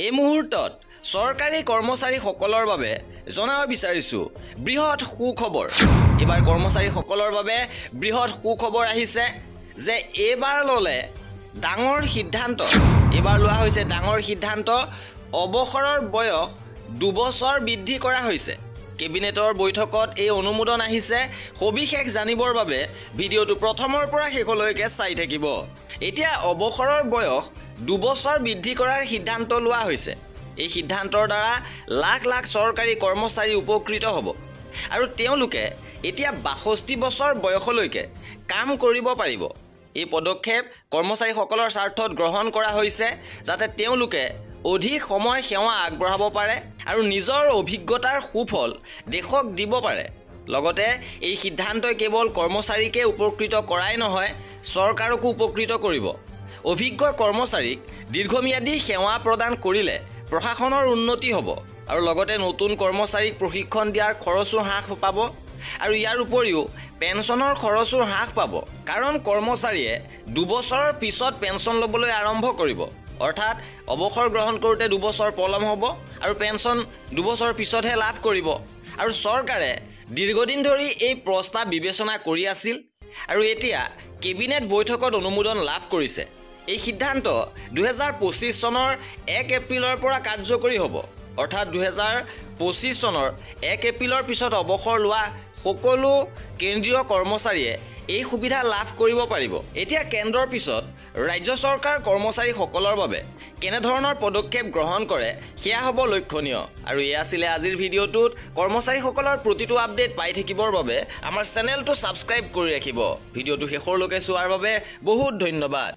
এই মুহূৰ্তত চৰকাৰী কৰ্মচাৰীসকলৰ বাবে জনাব বিচাৰিছো বৃহৎ সুখবৰ। এবাৰ কৰ্মচাৰীসকলৰ বাবে বৃহৎ সুখবৰ আহিছে যে এবাৰ ললে ডাঙৰ সিদ্ধান্ত। এবাৰ লোৱা হৈছে ডাঙৰ সিদ্ধান্ত, অৱসৰৰ বয়স 2 বছৰ বৃদ্ধি কৰা হৈছে। কেবিনেটৰ বৈঠকত এই অনুমোদন আহিছে। সবিশেষ জানিবৰ বাবে ভিডিঅ'টো প্ৰথমৰ পৰা শেষলৈকে চাই থাকিব। এতিয়া অৱসৰৰ বয়স 2 বছৰ বৃদ্ধি কৰাৰ সিদ্ধান্ত লোৱা হৈছে। এই সিদ্ধান্তৰ দ্বাৰা লাখ লাখ চৰকাৰী কৰ্মচাৰী উপকৃত হ'ব আৰু তেওঁলোকে এতিয়া 62 বছৰ বয়সলৈকে কাম কৰিব পাৰিব। এই পদক্ষেপ কৰ্মচাৰীসকলৰ স্বাৰ্থত গ্ৰহণ কৰা হৈছে যাতে তেওঁলোকে অধিক সময় সেৱা আগবঢ়াব পাৰে আৰু নিজৰ অভিজ্ঞতাৰ সুফল দেশক দিব পাৰে। লগতে এই সিদ্ধান্তই কেৱল কৰ্মচাৰীকে উপকৃত কৰাই নহয়, চৰকাৰকো উপকৃত কৰিব। অভিজ্ঞ কৰ্মচাৰীক দীৰ্ঘম্যাদী সেৱা প্ৰদান কৰিলে প্ৰশাসনৰ উন্নতি হ'ব আৰু লগতে নতুন কৰ্মচাৰীক প্ৰশিক্ষণ দিয়াৰ খৰচো হ্ৰাস পাব আৰু ইয়াৰ উপৰিও পেঞ্চনৰ খৰচো হ্ৰাস পাব, কাৰণ কৰ্মচাৰীয়ে 2 বছৰৰ পিছত পেঞ্চন ল'বলৈ আৰম্ভ কৰিব। অৰ্থাৎ অৱসৰ গ্ৰহণ কৰোঁতে 2 বছৰ পলম হ'ব আৰু পেঞ্চন 2 বছৰৰ পিছতহে লাভ কৰিব। আৰু চৰকাৰে দীৰ্ঘদিন ধৰি এই প্ৰস্তাৱ বিবেচনা কৰি আছিল আৰু এতিয়া কেবিনেট বৈঠকত অনুমোদন লাভ কৰিছে। এই সিদ্ধান্ত 2025 চনৰ 1 এপ্ৰিলৰ পৰা কাৰ্যকৰী হ'ব। অৰ্থাৎ 2025 চনৰ 1 এপ্ৰিলৰ পিছত অৱসৰ লোৱা সকলো কেন্দ্ৰীয় কৰ্মচাৰীয়ে এই সুবিধা লাভ কৰিব পাৰিব। এতিয়া কেন্দ্ৰৰ পিছত ৰাজ্য চৰকাৰ কৰ্মচাৰীসকলৰ বাবে কেনেধৰণৰ পদক্ষেপ গ্ৰহণ কৰে সেয়া হ'ব লক্ষণীয়। আৰু এয়া আছিলে আজিৰ ভিডিঅ'টোত। কৰ্মচাৰীসকলৰ প্ৰতিটো আপডেট পাই থাকিবৰ বাবে আমাৰ চেনেলটো ছাবস্ক্ৰাইব কৰি ৰাখিব। ভিডিঅ'টো শেষলৈকে চোৱাৰ বাবে বহুত ধন্যবাদ।